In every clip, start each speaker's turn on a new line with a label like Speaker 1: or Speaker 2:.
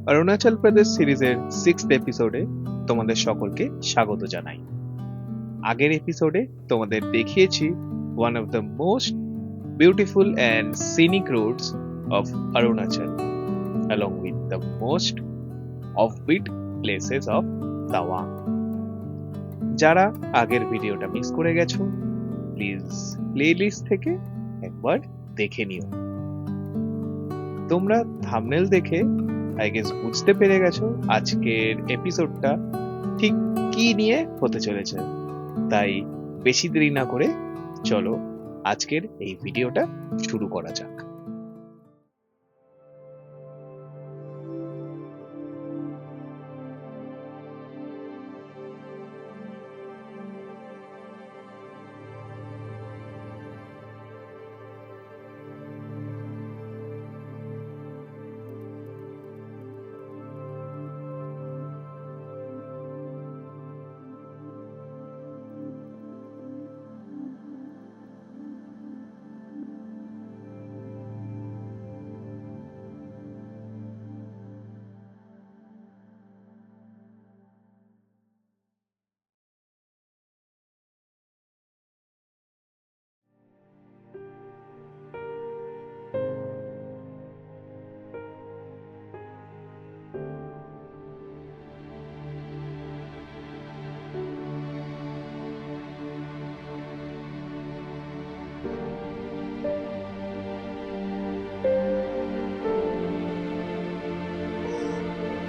Speaker 1: অরুণাচল প্রদেশ সিরিজের 6th এপিসোডে তোমাদের সকলকে স্বাগত জানাই। আগের এপিসোডে তোমাদের দেখিয়েছি one of the most beautiful and scenic routes of Arunachal along with the most offbeat places of Tawang. যারা আগের ভিডিওটা মিস করে গেছো প্লিজ প্লেলিস্ট থেকে একবার দেখে নিও। তোমরা থাম্বনেল দেখে আই গেস বুঝতে পেরে গেছো আজকের এপিসোডটা ঠিক কি নিয়ে হতে চলেছে। তাই বেশি দেরি না করে চলো আজকের এই ভিডিওটা শুরু করা যাক।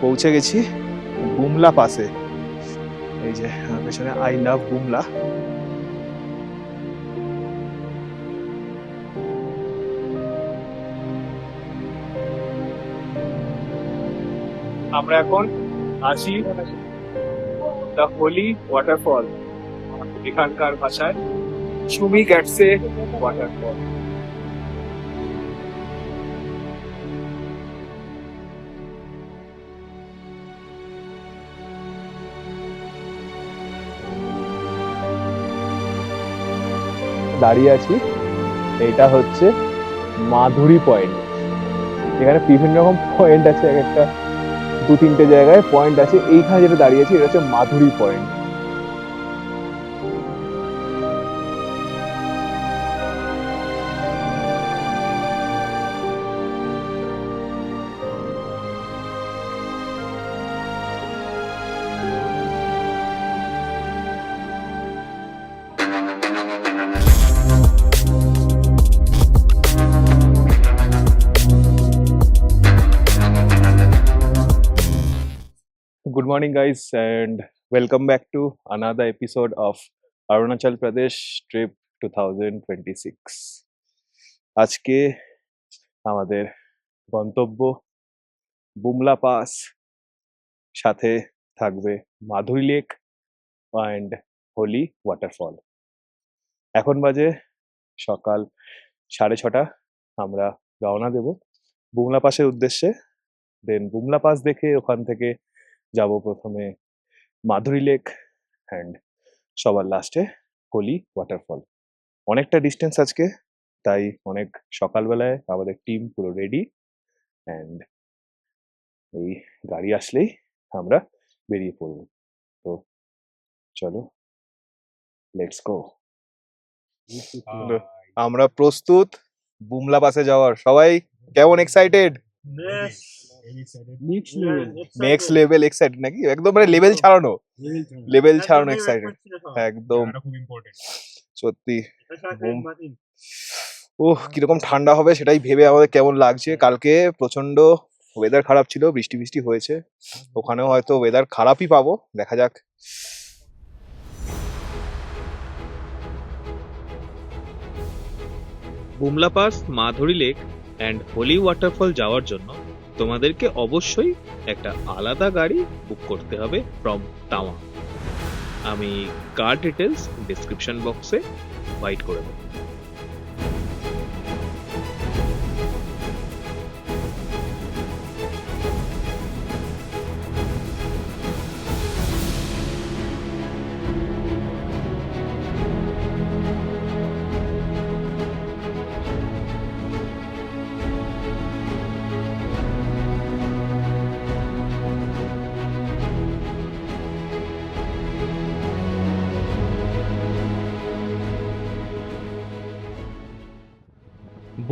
Speaker 1: পৌঁছে গেছি বুমলা পাসে। এই যে আমার পেছনে আই লাভ বুমলা। আমরা এখন আছি দ্য হোলি ওয়াটারফল, এখানকার ভাষায় সুমি গ্যাটসে ওয়াটারফল। দাঁড়িয়ে আছি, এটা হচ্ছে মাধুরী পয়েন্ট। এখানে বিভিন্ন রকম পয়েন্ট আছে, এক একটা 2-3টে জায়গায় পয়েন্ট আছে। এইখানে যেটা দাঁড়িয়ে আছি এটা হচ্ছে মাধুরী point. Good morning guys and welcome back to another episode of Arunachal Pradesh trip 2026. আজকে আমাদের গন্তব্য বুমলা পাস, সাথে থাকবে মাধুরী লেক অ্যান্ড হোলি ওয়াটারফল। এখন বাজে সকাল 6:30। আমরা রওনা দেব বুমলা পাসের উদ্দেশ্যে। দেন বুমলা পাস দেখে ওখান থেকে যাব প্রথমে মাধুরী লেক অ্যান্ড সবার লাস্টে হোলি ওয়াটারফল। অনেকটা ডিস্টেন্স আজকে, তাই অনেক সকালবেলায় আমাদের টিম পুরো রেডি অ্যান্ড এই গাড়ি আসলেই আমরা বেরিয়ে পড়ব। তো চলো লেটস গো। আমরা প্রস্তুত বুমলা পাসে যাওয়ার। সবাই কেমন এক্সাইটেড? নেক্সট লেভেল এক্সাইটেড নাকি? একদম মানে লেভেল ছাড়ানো এক্সাইটেড একদম। সত্যি ওহ, কিরকম ঠান্ডা হবে সেটাই ভেবে আমাদের কেমন লাগছে। কালকে প্রচন্ড ওয়েদার খারাপ ছিল, বৃষ্টি বৃষ্টি হয়েছে। ওখানেও হয়তো ওয়েদার খারাপই পাবো, দেখা যাক। Bumla pass, Madhuri lake and holy waterfall যাওয়ার জন্য তোমাদেরকে অবশ্যই একটা আলাদা গাড়ি বুক করতে হবে ফ্রম তাওয়াং। আমি কার ডিটেলস ডিসক্রিপশন বক্সে প্রোভাইড করে দেবো।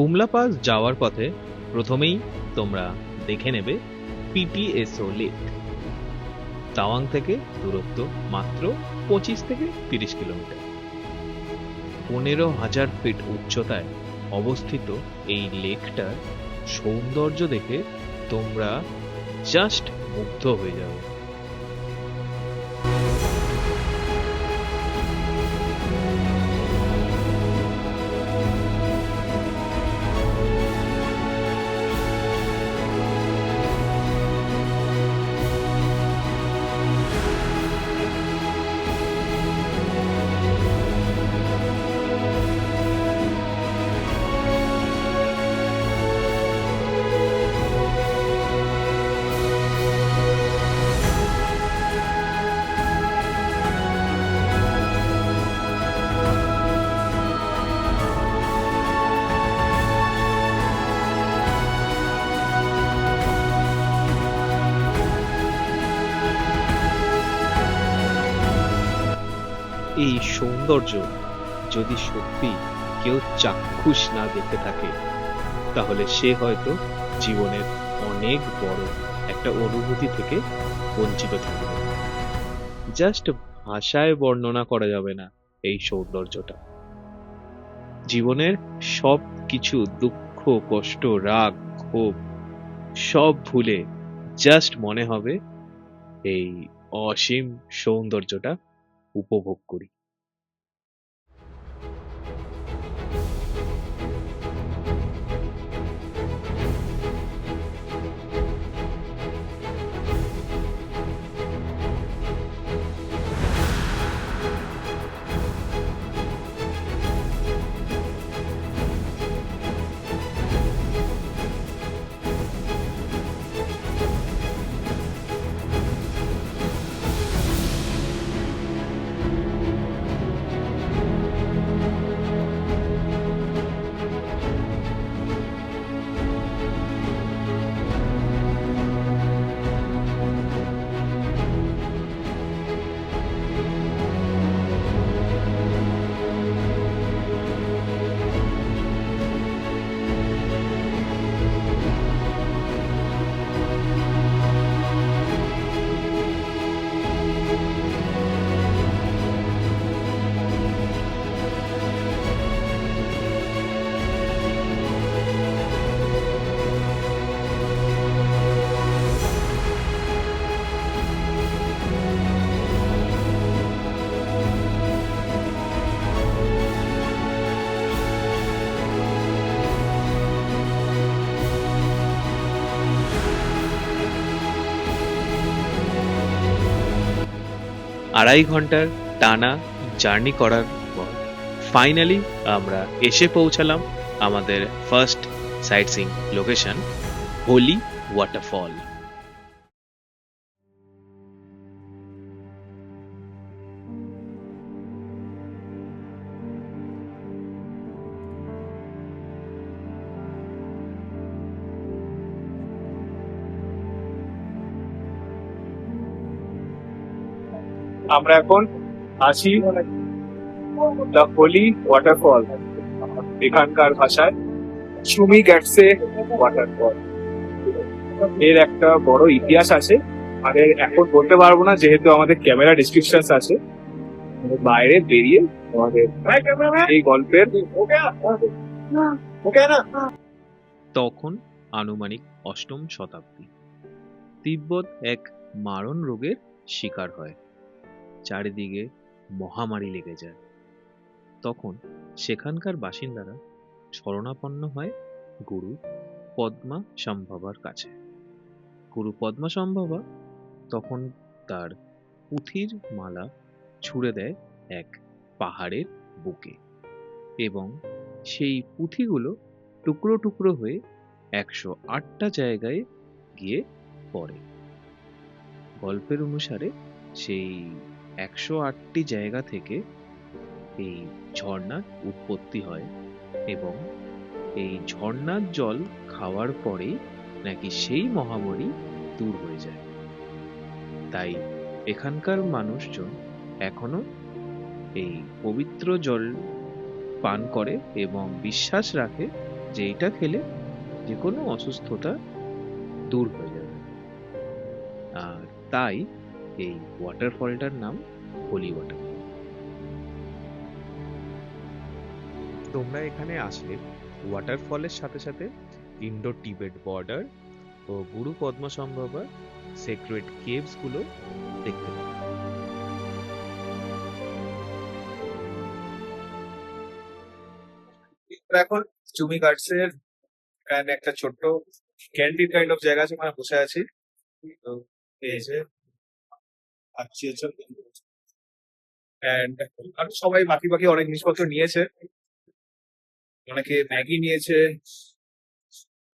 Speaker 1: বুমলা পাস যাওয়ার পথে প্রথমেই তোমরা দেখে নেবে পিটিএসও লেক। তাওয়াং থেকে দূরত্ব মাত্র 25 থেকে 30 কিলোমিটার। 15,000 ফিট উচ্চতায় অবস্থিত এই লেকটার সৌন্দর্য দেখে তোমরা জাস্ট মুগ্ধ হয়ে যাবে। এই সৌন্দর্য যদি সত্যি কেউ চাক্ষুষ না দেখে থাকে, তাহলে সে হয়তো জীবনের অনেক বড় একটা অনুভূতি থেকে বঞ্চিত থাকবে। জাস্ট ভাষায় বর্ণনা করা যাবে না এই সৌন্দর্যটা। জীবনের সব কিছু, দুঃখ, কষ্ট, রাগ, ক্ষোভ সব ভুলে জাস্ট মনে হবে এই অসীম সৌন্দর্যটা উপভোগ করি। আড়াই ঘন্টার টানা জার্নি করার পর ফাইনালি আমরা এসে পৌঁছালাম আমাদের first sightseeing location, holy waterfall.
Speaker 2: আমরা এখন আছি দ্য হোলি ওয়াটারফল, এখানকার ভাষায় সুমি গ্যাটসে ওয়াটারফল। এর একটা বড় ইতিহাস আছে, আমাদের এখন বলতে পারবো না যেহেতু আমাদের ক্যামেরা রেস্ট্রিকশনস আছে। বাইরে বেরিয়ে আমাদের এই গল্পের
Speaker 1: তখন আনুমানিক 8ম শতাব্দী। তিব্বত এক মারণ রোগের শিকার হয়, চারিদিকে মহামারী লেগে যায়। তখন সেখানকার বাসিন্দারা শরণাপন্ন হয় গুরু পদ্মাসম্ভবার কাছে। গুরু পদ্মাসম্ভবা তখন তার পুঁথির মালা ছুঁড়ে দেয় এক পাহাড়ের বুকে, এবং সেই পুঁথিগুলো টুকরো টুকরো হয়ে 108টা জায়গায় গিয়ে পড়ে। গল্পের অনুসারে সেই 108টি জায়গা থেকে এই ঝর্ণার উৎপত্তি হয়, এবং এই ঝর্ণার জল খাওয়ার পরেই নাকি সেই মহামারী দূর হয়ে যায়। তাই এখানকার মানুষজন এখনো এই পবিত্র জল পান করে এবং বিশ্বাস রাখে যে এইটা খেলে যে কোনো অসুস্থতা দূর হয়ে যাবে। আর তাই এই ওয়াটারফলটার নাম হোলি ওয়াটারফল। তোমরা এখানে আসলে ওয়াটারফলের সাথে সাথে ইন্ডো টিবেট বর্ডার ও গুরু পদ্মসম্ভবা সেক্রেট কেভস গুলো দেখতে পাবে।
Speaker 2: আমরা এখন চুমি গার্ডসের একটা ছোট্ট ক্যান্টিন কাইন্ড অফ জায়গা আছে, ওখানে বসে আছি। তো এই যে আর সবাই বাকি বাকি অনেক জিনিসপত্র নিয়েছে। অনেকে ম্যাগি নিয়েছে,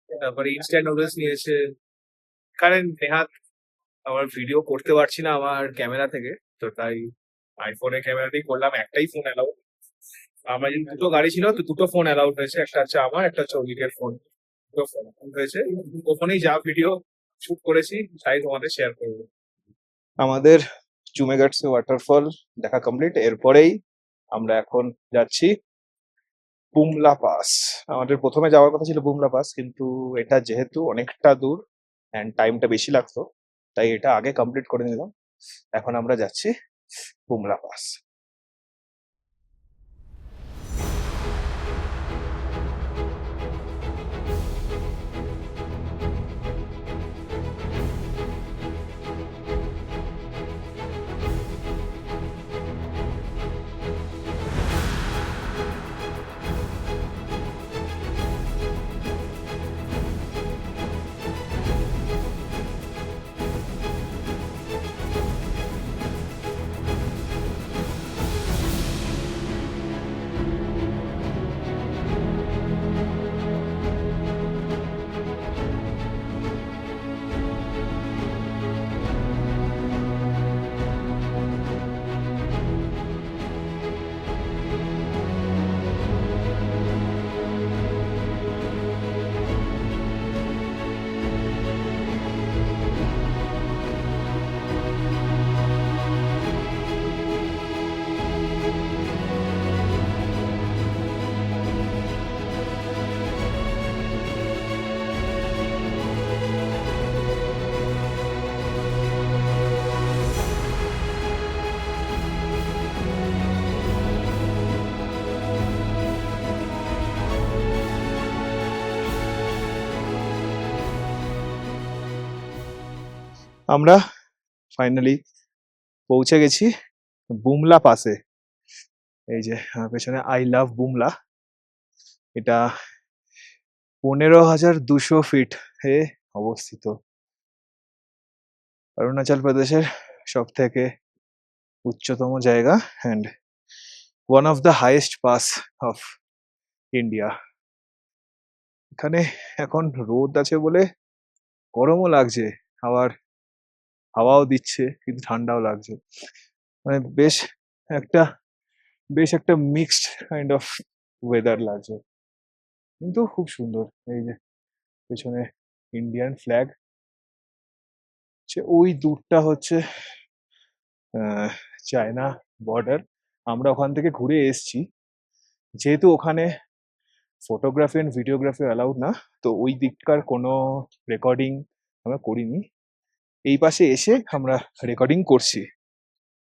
Speaker 2: তারপরে ইনস্ট্যান্ট নুডলস নিয়েছে। কারণ নেহাত আমার ভিডিও করতে পারছি না আমার ক্যামেরা থেকে, তো তাই আইফোনের ক্যামেরাতেই করলাম। একটাই ফোন অ্যালাউ। আমার যে দুটো গাড়ি ছিল, তো দুটো ফোন অ্যালাউড হয়েছে। একটা হচ্ছে আমার, একটা হচ্ছে অলিকের ফোন। দুটো ফোন হয়েছে, দুটো ফোনেই যা ভিডিও শুট করেছি তাই তোমাদের শেয়ার করবো। আমাদের চুমেগাটস ওয়াটারফল দেখা কমপ্লিট। এরপরেই আমরা এখন যাচ্ছি বুমলা পাস। আমাদের প্রথমে যাওয়ার কথা ছিল বুমলা পাস, কিন্তু এটা যেহেতু অনেকটা দূর অ্যান্ড টাইমটা বেশি লাগতো, তাই এটা আগে কমপ্লিট করে নিলাম। এখন আমরা যাচ্ছি বুমলা পাস। আমরা ফাইনালি পৌঁছে গেছি বুমলা পাসে। এই যে আমার পেছনে আই লাভ বুমলা। এটা 15,200 ফিট এ অবস্থিত। অরুণাচল প্রদেশের সব থেকে উচ্চতম জায়গা and one of the highest pass of India. এখানে এখন রোদ আছে বলে গরমও লাগছে, আবার হাওয়াও দিচ্ছে, কিন্তু ঠান্ডাও লাগছে। মানে একটা বেশ একটা মিক্সড কাইন্ড অফ ওয়েদার লাগছে, কিন্তু খুব সুন্দর। এই যে পেছনে ইন্ডিয়ান ফ্ল্যাগ, ওই দূরটা হচ্ছে চায়না বর্ডার। আমরা ওখান থেকে ঘুরে এসছি, যেহেতু ওখানে ফটোগ্রাফি অ্যান্ড ভিডিওগ্রাফি অ্যালাউড না, তো ওই দিককার কোনো রেকর্ডিং আমরা করিনি। এই পাশে এসে আমরা রেকর্ডিং করছি।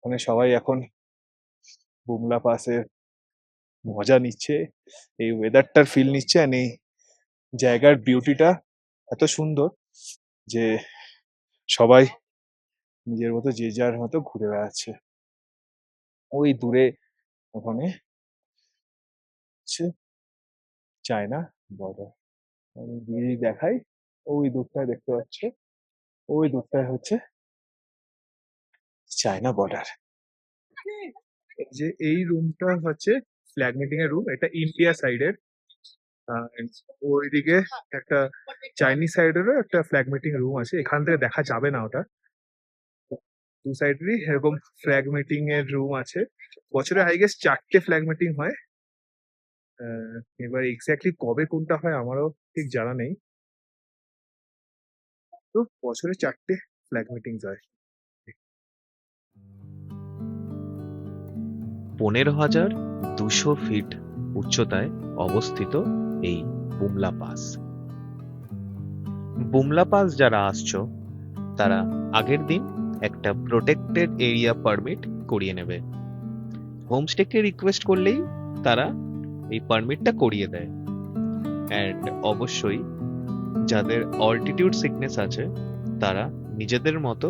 Speaker 2: মানে সবাই এখন বুমলা পাসে মজা নিচ্ছে, এই ওয়েদারটার ফিল নিচ্ছে, আর এই জায়গার বিউটিটা এত সুন্দর যে সবাই নিজের মতো যে যার মতো ঘুরে বেড়াচ্ছে। ওই দূরে ওখানে হচ্ছে চায়না বর্ডার। আমি দিয়ে দেখাই, ওই দূরটায় দেখতে পাচ্ছ, ওই দূরটায় হচ্ছে চায়না বর্ডার। যে এই রুমটা হচ্ছে ফ্ল্যাগ মিটিং এর রুম, এটা ইন্ডিয়া সাইডের। ওইদিকে একটা চাইনিজ সাইডেরও একটা ফ্ল্যাগ মিটিং রুম আছে, এখান থেকে দেখা যাবে না ওটা। দু সাইডেরই এরকম ফ্ল্যাগ মিটিং এর রুম আছে। বছরে আই গেস 4টে ফ্ল্যাগ মিটিং হয়। এবার এক্স্যাক্টলি কবে কোনটা হয় আমারও ঠিক জানা নেই, তো বছরে 4টে ফ্ল্যাগ মিটিং হয়।
Speaker 1: 15,200 ফিট উচ্চতায় অবস্থিত এই বুমলা পাস। বুমলা পাস যারা আসছো তারা আগের দিন একটা প্রোটেক্টেড এরিয়া পারমিট করিয়ে নেবে। হোমস্টেকে রিকোয়েস্ট করলেই তারা এই পারমিটটা করিয়ে দেয়। অ্যান্ড অবশ্যই যাদের অল্টিটিউড সিকনেস আছে তারা নিজেদের মতো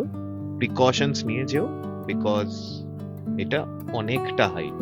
Speaker 1: প্রিকশনস নিয়ে যেও, বিকজ এটা অনেকটা হাইট।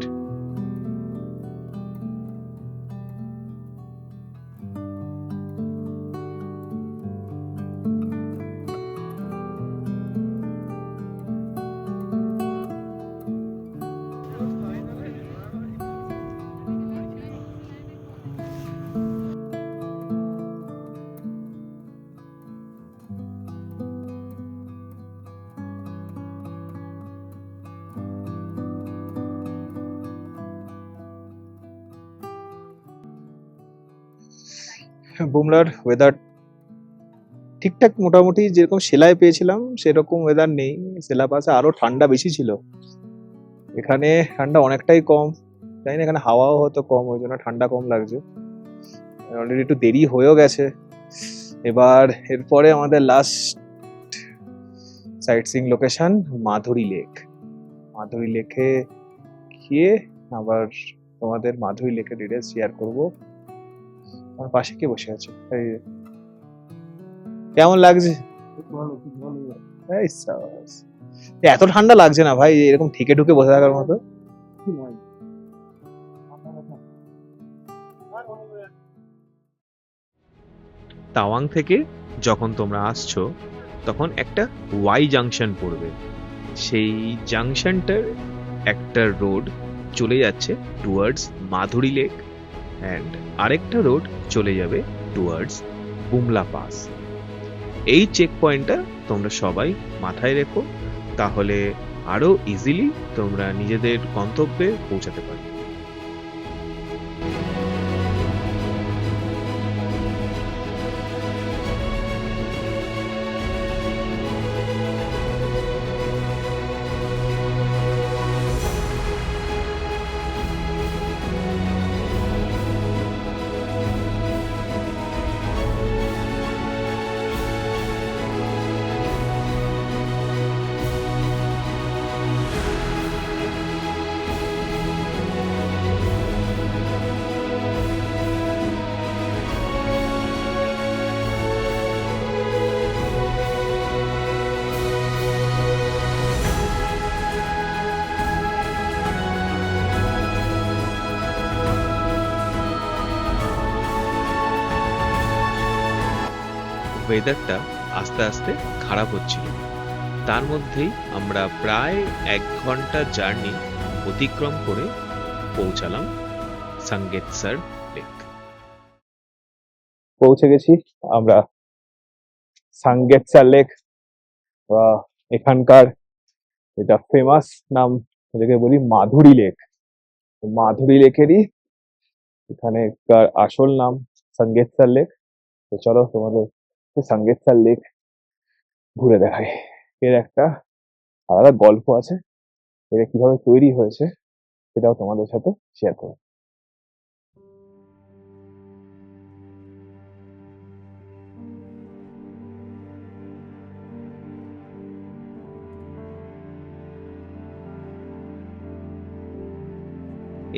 Speaker 2: বুমলার ওয়েদার ঠিকঠাক, মোটামুটি যেরকম সেলাই পেয়েছিলাম সেরকম ওয়েদার নেই। সেলা পাশে আরো ঠান্ডা বেশি ছিল, এখানে ঠান্ডা অনেকটাই কম। জানি না এখানে হাওয়াও হয়তো কম, ওই জন্য ঠান্ডা কম লাগছে। অলরেডি একটু দেরি হয়েও গেছে। এবার এরপরে আমাদের লাস্ট সাইট সিইং লোকেশন মাধুরী লেক। মাধুরী লেকে গিয়ে আবার তোমাদের মাধুরী লেকের ডিটেলস শেয়ার করবো। আমার পাশে কে বসে আছে? এই যে। কেমন লাগছে? এই সাবাস। এত ঠান্ডা লাগছে না ভাই, এরকম ঠেকে ঢুকে বসে থাকার মতো।
Speaker 1: তাওয়াং থেকে যখন তোমরা আসছো তখন একটা ওয়াই জাংশন পড়বে। সেই জাংশনটার একটা রোড চলে যাচ্ছে টুয়ার্ডস মাধুরী লেক, অ্যান্ড আরেকটা রোড চলে যাবে টুয়ার্ডস বুমলা পাস। এই চেক পয়েন্টটা তোমরা সবাই মাথায় রেখো, তাহলে আরো ইজিলি তোমরা নিজেদের গন্তব্যে পৌঁছাতে পারবে। ওয়েদারটা আস্তে আস্তে খারাপ হচ্ছিল, তার মধ্যেই আমরা প্রায় 1 ঘন্টা জার্নি অতিক্রম করে পৌঁছালাম সাঙ্গেতসার লেক।
Speaker 2: পৌঁছে গেছি আমরা সাঙ্গেতসা লেক, বা এখানকার এটা ফেমাস নাম যেটাকে বলি মাধুরী লেক। মাধুরী লেকেরই এখানেকার আসল নাম সাঙ্গেতসা লেক। তো চলো তোমাদের সাঙ্গেতসা লেক ঘুরে দেখাই। এর একটা আলাদা গল্প আছে, এটা কিভাবে তৈরি হয়েছে সেটাও তোমাদের সাথে শেয়ার করবো।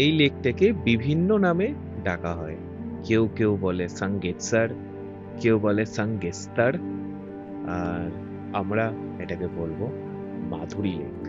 Speaker 1: এই লেকটাকে বিভিন্ন নামে ডাকা হয়। কেউ কেউ বলে সাঙ্গেতসার, কেউ বলে সাঙ্গেস্তার, আর আমরা এটাকে বলবো মাধুরী লেক।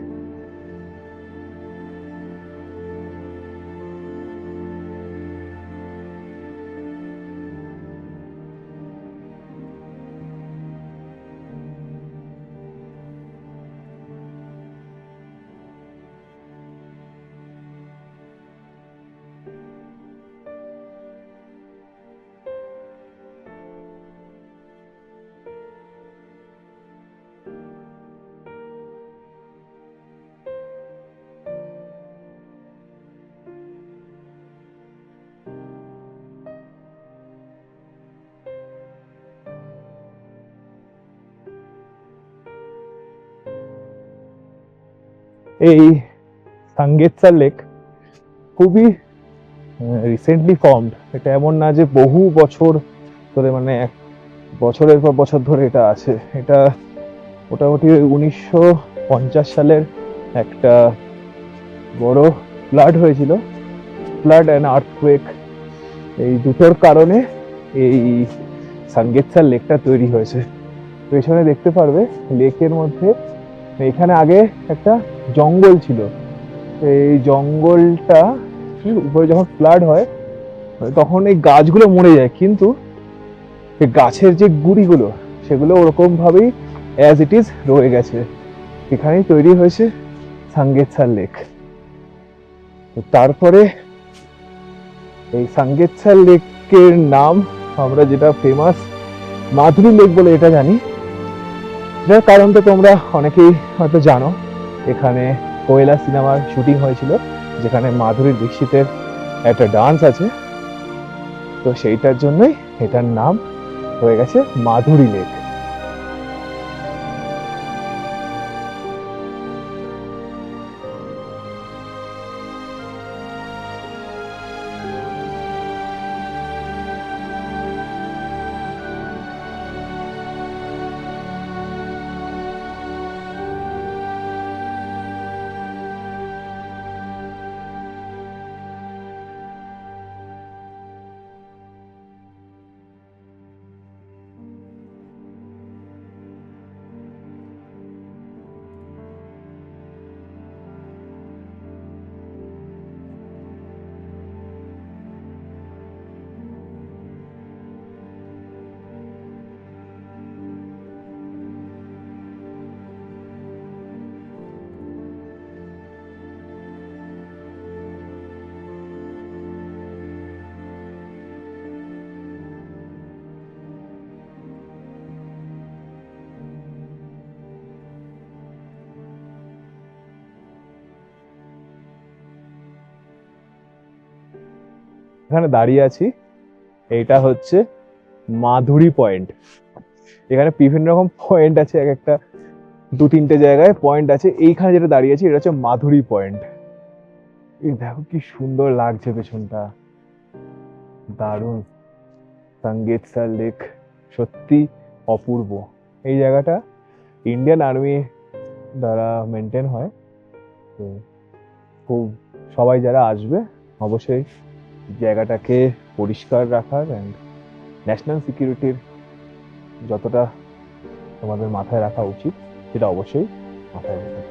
Speaker 2: এই সাঙ্গেতসা লেক খুবই রিসেন্টলি ফর্মড। এটা এমন না যে বহু বছর ধরে, মানে বছরের পর বছর ধরে এটা আছে। এটা মোটামুটি 1950 সালের একটা বড় ফ্লাড হয়েছিল। ফ্লাড অ্যান্ড আর্থকুয়েক, এই দুটোর কারণে এই সাঙ্গেতসার লেকটা তৈরি হয়েছে। পেছনে দেখতে পারবে লেকের মধ্যে, এখানে আগে একটা জঙ্গল ছিল। এই জঙ্গলটা উপরে যখন ফ্লাড হয় তখন এই গাছগুলো মরে যায়, কিন্তু এই গাছের যে গুড়িগুলো সেগুলো ওরকম ভাবেই অ্যাজ ইট ইজ রয়ে গেছে। এখানেই তৈরি হয়েছে সাঙ্গেতসার লেক। তো তারপরে এই সাঙ্গেতসার লেকের নাম আমরা যেটা ফেমাস মাধুরী লেক বলে এটা জানি। যার কারণ তো তোমরা অনেকেই হয়তো জানো, এখানে কোয়েলা সিনেমার শুটিং হয়েছিল, যেখানে মাধুরী দীক্ষিতের একটা ডান্স আছে। তো সেইটার জন্যই এটার নাম হয়ে গেছে মাধুরী লেক। এখানে দাঁড়িয়ে আছি, এইটা হচ্ছে মাধুরী পয়েন্ট। এখানে বিভিন্ন রকম পয়েন্ট আছে, এক একটা দু তিনটে জায়গায় পয়েন্ট আছে। এইখানে যেটা দাঁড়িয়ে আছি এটা হচ্ছে মাধুরী পয়েন্ট। এই দেখো কি সুন্দর লাগছে পেছনটা, দারুণ। সাঙ্গেতসার লেক সত্যি অপূর্ব। এই জায়গাটা ইন্ডিয়ান আর্মি দ্বারা মেনটেন হয়। তো খুব সবাই যারা আসবে অবশ্যই জায়গাটাকে পরিষ্কার রাখার অ্যান্ড ন্যাশনাল সিকিউরিটির যতটা তোমাদের মাথায় রাখা উচিত সেটা অবশ্যই মাথায় রাখবে।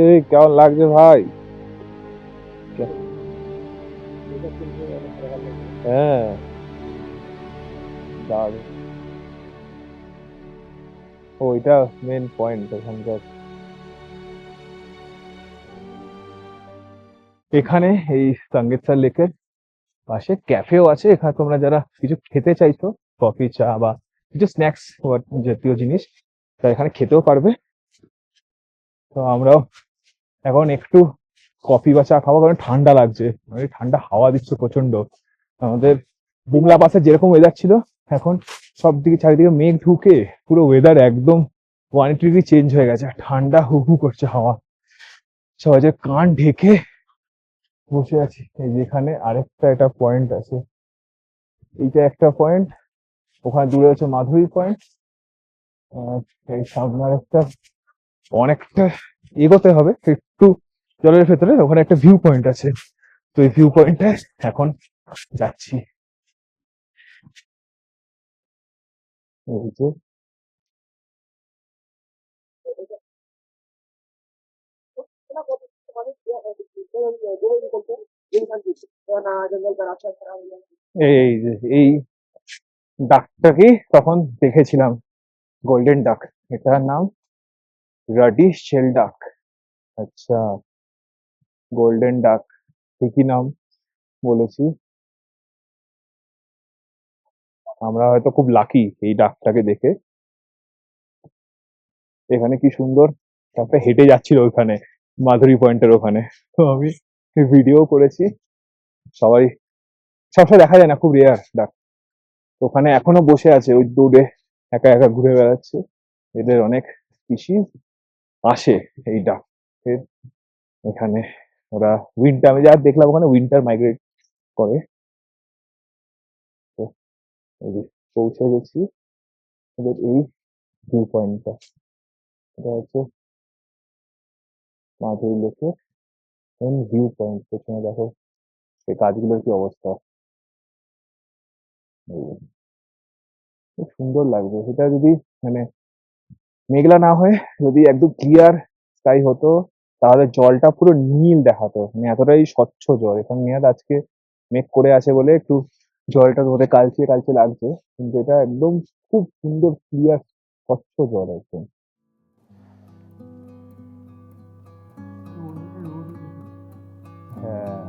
Speaker 2: এই কেমন লাগছে ভাই? হ্যাঁ, দারুণ। ওইটা মেন পয়েন্ট ওখানকার। এখানে এই সাঙ্গেতসার লেকের পাশে ক্যাফেও আছে। এখানে তোমরা যারা কিছু খেতে চাইছো, কফি চা বা কিছু স্ন্যাক্স জাতীয় জিনিস, তা এখানে খেতেও পারবে। তো আমরাও এখন একটু কফি বা চা খাবো, কারণ ঠান্ডা লাগছে, মানে ঠান্ডা হাওয়া দিচ্ছে প্রচন্ড। আমাদের বুমলা পাশে যেরকম ওয়েদার ছিল, এখন সব দিকে চারিদিকে মেঘ ঢুকে পুরো ওয়েদার একদম 180 ডিগ্রি চেঞ্জ হয়ে গেছে। ঠান্ডা হু হু করছে হাওয়া, সবাই যে কান ঢেকে বসে আছি। এই যেখানে আরেকটা একটা পয়েন্ট আছে, এইটা একটা পয়েন্ট, ওখানে দূরে আছে মাধুরী পয়েন্ট। আর এই সামনে একটা, অনেকটা এগোতে হবে একটু জলের ভেতরে, ওখানে একটা ভিউ পয়েন্ট আছে। তো এই ভিউ পয়েন্টে এখন যাচ্ছি। এই যে এই যে এই ডাকটাকেই তখন দেখেছিলাম, গোল্ডেন ডাক। এটার নাম রাডি শেল ডাক। আচ্ছা, গোল্ডেন ডাক ঠিকই নাম বলেছি। আমরা হয়তো খুব লাকি এই ডাকটাকে দেখে। এখানে কি সুন্দর তারপরে হেঁটে যাচ্ছিল ওখানে মাধুরী পয়েন্টের ওখানে। তো আমি ভিডিও করেছি। সবাই সবসময় দেখা যায় না, খুব রেয়ার ডাক। ওখানে এখনো বসে আছে ওই দূরে, একা একা ঘুরে বেড়াচ্ছে। এদের অনেক স্পিসিস আসে এই ডাক এখানে। ওরা উইন্টার, আমি যা দেখলাম ওখানে উইন্টার মাইগ্রেট করে। তো এই যে পৌঁছে গেছি ওদের এই ভিউ পয়েন্টটা। এটা হচ্ছে মাধুরী লেকের মেন ভিউ পয়েন্ট। পেছনে দেখো এই গাছগুলোর কি অবস্থা, এই যে, খুব সুন্দর লাগবে। সেটা যদি মানে মেঘলা না হয়ে যদি একদম ক্লিয়ার স্কাই হতো, তাহলে জলটা পুরো নীল দেখাতো, মানে এতটাই স্বচ্ছ জল। এখানে নেহাত আজকে মেঘ করে আছে বলে একটু জলটা তোমাদের কালচে কালচে লাগছে, কিন্তু এটা একদম খুব সুন্দর ক্লিয়ার স্বচ্ছ জল একদম। হ্যাঁ,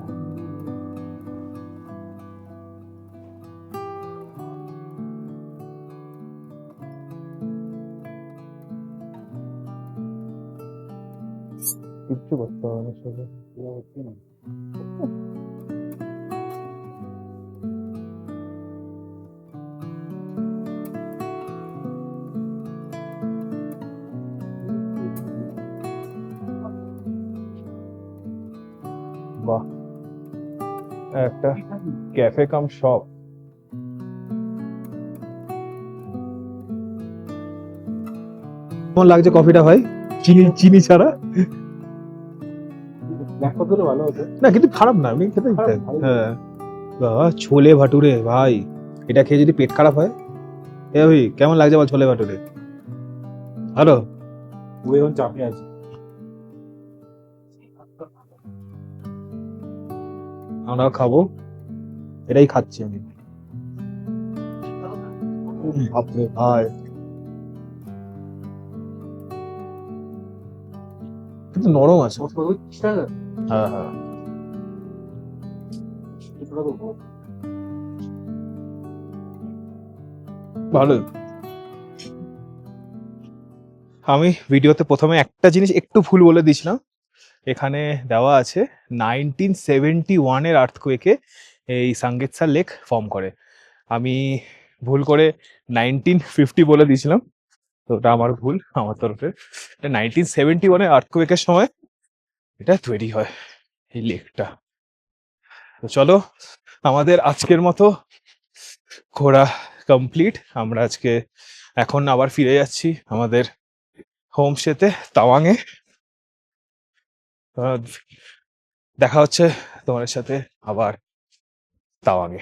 Speaker 2: কিচ্ছু করতে হবে না শুধু। বাহ, একটা ক্যাফে কাম শপ। কেমন লাগছে কফিটা ভাই? চিনি চিনি ছাড়া? ব্ল্যাক কফি হলে ভালো হতো না, কিন্তু খারাপ না, আপনি খেতে দিতেন। হ্যাঁ বাবা, ছোলে ভাটুরে ভাই, এটা খেয়ে যদি পেট খারাপ হয়। এ ভাই কেমন লাগছে বল ছোলে ভাটুরে? ভালো। ও এখন চাপে আছে। আমরা খাবো, এটাই খাচ্ছি আমি। বাপরে ভাই, কিন্তু নরম আছে। হ্যাঁ হ্যাঁ, ভালো। আমি ভিডিওতে প্রথমে একটা জিনিস একটু ভুল বলে দিয়েছিলাম। এখানে দেওয়া আছে 1971-এর আর্থকুয়েকে এই সাঙ্গেতসার লেক ফর্ম করে। আমি ভুল করে 1950 বলে দিয়েছিলাম, তো ওটা আমার ভুল আমার তরফে। 1971-এর আর্থকুয়েকের সময় এটা তৈরি হয় এই লেকটা। তো চলো, আমাদের আজকের মতো ঘোরা কমপ্লিট। আমরা আজকে এখন আবার ফিরে যাচ্ছি আমাদের হোমস্টেতে তাওয়াংয়ে। দেখা হচ্ছে তোমাদের সাথে আবার তাওয়াংয়ে।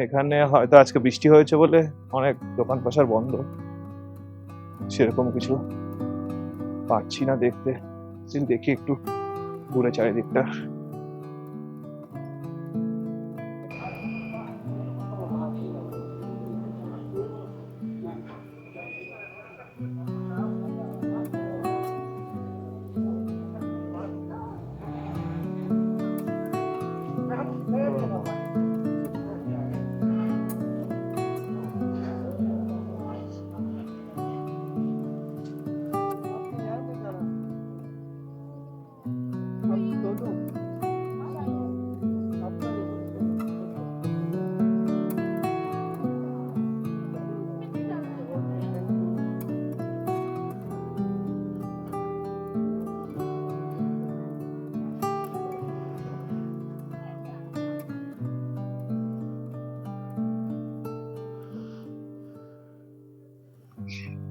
Speaker 2: এখানে হয়তো আজকে বৃষ্টি হয়েছে বলে অনেক দোকান পাশার বন্ধ, সেরকম কিছু পাচ্ছি না দেখতে। কিন্তু দেখি একটু ঘুরে চারিদিকটা।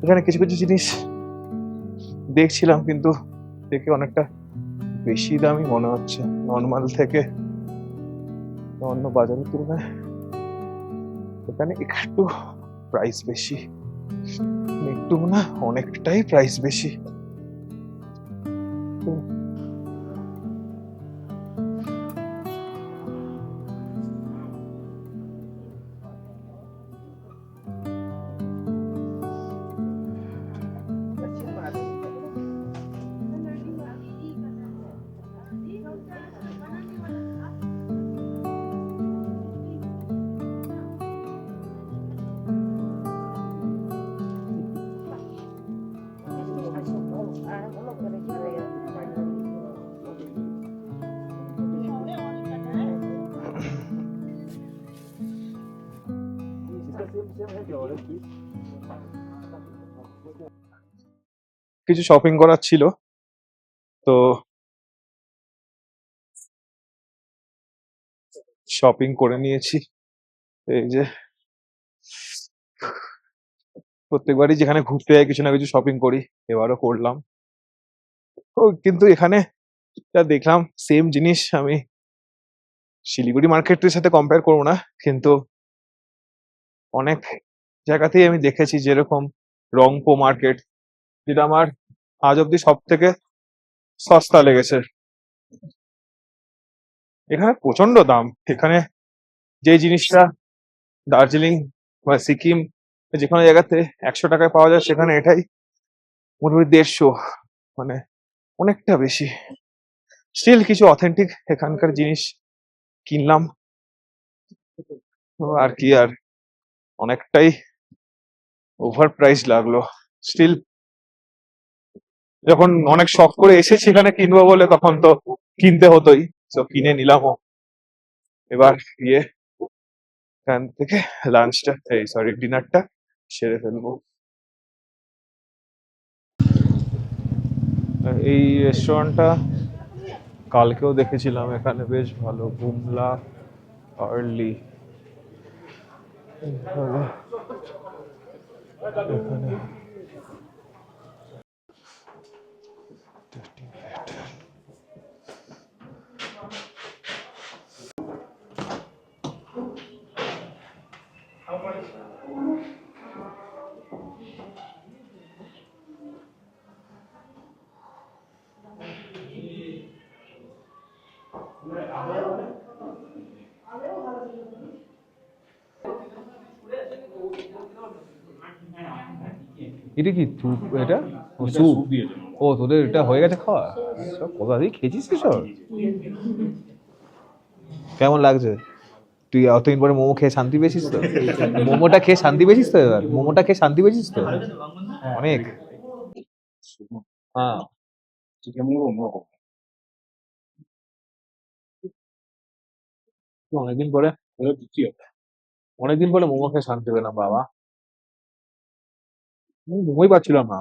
Speaker 2: এখানে কিছু কিছু জিনিস দেখছিলাম, কিন্তু দেখে অনেকটা বেশি দামি মনে হচ্ছে নর্মাল থেকে, অন্য বাজারের তুলনায় এখানে একটু প্রাইস বেশি, একটু না অনেকটাই প্রাইস বেশি। তো কিছু শপিং করার ছিল, তো শপিং করে নিয়েছি। এই যে প্রত্যেকবারই যেখানে ঘুরতে যাই কিছু না কিছু শপিং করি, এবারও করলাম। তো কিন্তু এখানে যা দেখলাম সেম জিনিস আমি শিলিগুড়ি মার্কেটের সাথে কম্পেয়ার করবো না, কিন্তু অনেক জায়গাতেই আমি দেখেছি, যেরকম রংপো মার্কেট, যেটা আমার আজ অব্দি সব থেকে সস্তা লেগেছে। এখানে প্রচন্ড দাম। এখানে যে জিনিসটা দার্জিলিং বা সিকিম যে কোনো জায়গাতে 100 টাকায় পাওয়া যায়, সেখানে এটাই মোটামুটি 150, মানে অনেকটা বেশি। স্টিল কিছু অথেন্টিক এখানকার জিনিস কিনলাম। তো আর কি, আর অনেকটাই ওভার প্রাইস লাগলো। স্টিল যখন অনেক শখ করে এসেছি এখানে কিনবো বলে, তখন তো কিনতে হতোই, তো কিনে নিলামও। এবার গিয়ে এখান থেকে লাঞ্চটা, এই সরি ডিনারটা সেরে ফেলবো। এই রেস্টুরেন্টটা কালকেও দেখেছিলাম, এখানে বেশ ভালো, বুমলা আর্লি। এখানে এটা কি স্যুপ? এটা ও স্যুপ। ও তোদের এটা হয়ে গেছে খাওয়া? সব কোথা দিয়ে খেয়েছিস কি সব? কেমন লাগছে? তুই অতদিন পরে মোমো খেয়ে শান্তি পেয়েছিস তো? মোমোটা খেয়ে শান্তি পেয়েছিস তো? এবার মোমোটা খেয়ে শান্তি পেয়েছিস তো? অনেক। হ্যাঁ, অনেকদিন পরে, অনেকদিন পরে মোমো খেয়ে শান্তি পেলাম বাবা। মোমোই পাচ্ছিলাম না।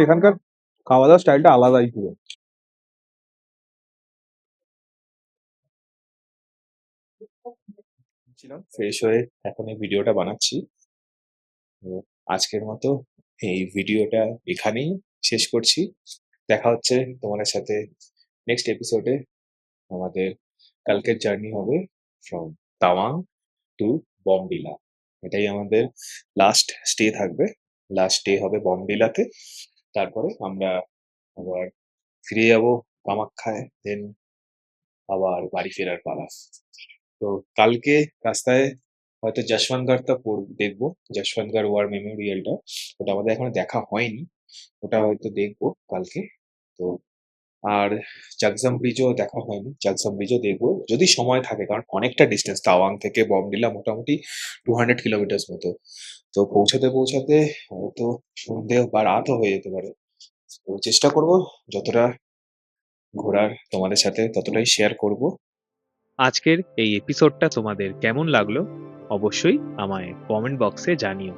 Speaker 2: এখানকার খাওয়া দাওয়ার স্টাইলটা আলাদাই পুরো। ছিলাম ফ্রেশ হয়ে এখন এই ভিডিওটা বানাচ্ছি। তো আজকের মতো এই ভিডিওটা এখানেই শেষ করছি। দেখা হচ্ছে তোমাদের সাথে নেক্সট এপিসোডে। আমাদের কালকের জার্নি হবে ফ্রম তাওয়াং টু বমডিলা। এটাই আমাদের লাস্ট স্টে থাকবে। লাস্ট স্টে হবে বমডিলাতে। তারপরে আমরা আবার ফিরে যাব কামাখ্যায়, দেন আবার বাড়ি ফেরার পালা। তো কালকে রাস্তায় হয়তো যশবন্তগড়টা দেখবো, যশবন্তগড় ওয়ার মেমোরিয়ালটা। ওটা আমাদের এখনো দেখা হয়নি, ওটা হয়তো দেখবো কালকে। তো আর চাকসাম ব্রিজও দেখা হয়নি, চাকসাম ব্রিজও দেখবো যদি সময় থাকে, কারণ অনেকটা ডিস্টেন্স তাওয়াং থেকে বমডিলা, মোটামুটি 200 কিলোমিটার মতো। তো পৌঁছাতে পৌঁছাতে হয়তো সন্ধে বা রাতও হয়ে যেতে পারে। তো চেষ্টা করব যতটা ঘোরার তোমাদের সাথে ততটাই শেয়ার করব। আজকের এই এপিসোডটা তোমাদের কেমন লাগলো অবশ্যই আমায় কমেন্ট বক্সে জানিও।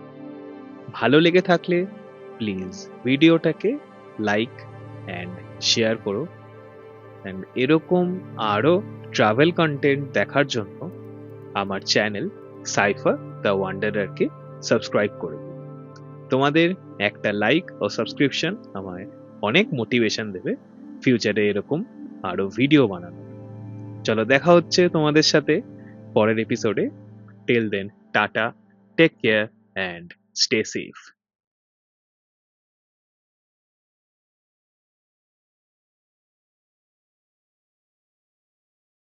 Speaker 2: ভালো লেগে থাকলে প্লিজ ভিডিওটাকে লাইক অ্যান্ড শেয়ার করো। অ্যান্ড এরকম আরও ট্রাভেল কন্টেন্ট দেখার জন্য আমার চ্যানেল
Speaker 1: সাইফার দ্য ওয়ান্ডারারকে সাবস্ক্রাইব করে দিও। তোমাদের একটা লাইক ও সাবস্ক্রিপশন আমায় অনেক মোটিভেশন দেবে ফিউচারে এরকম আরো ভিডিও বানানো। চলো দেখা হচ্ছে তোমাদের সাথে পরের এপিসোডে। Till then tata, take care and stay safe.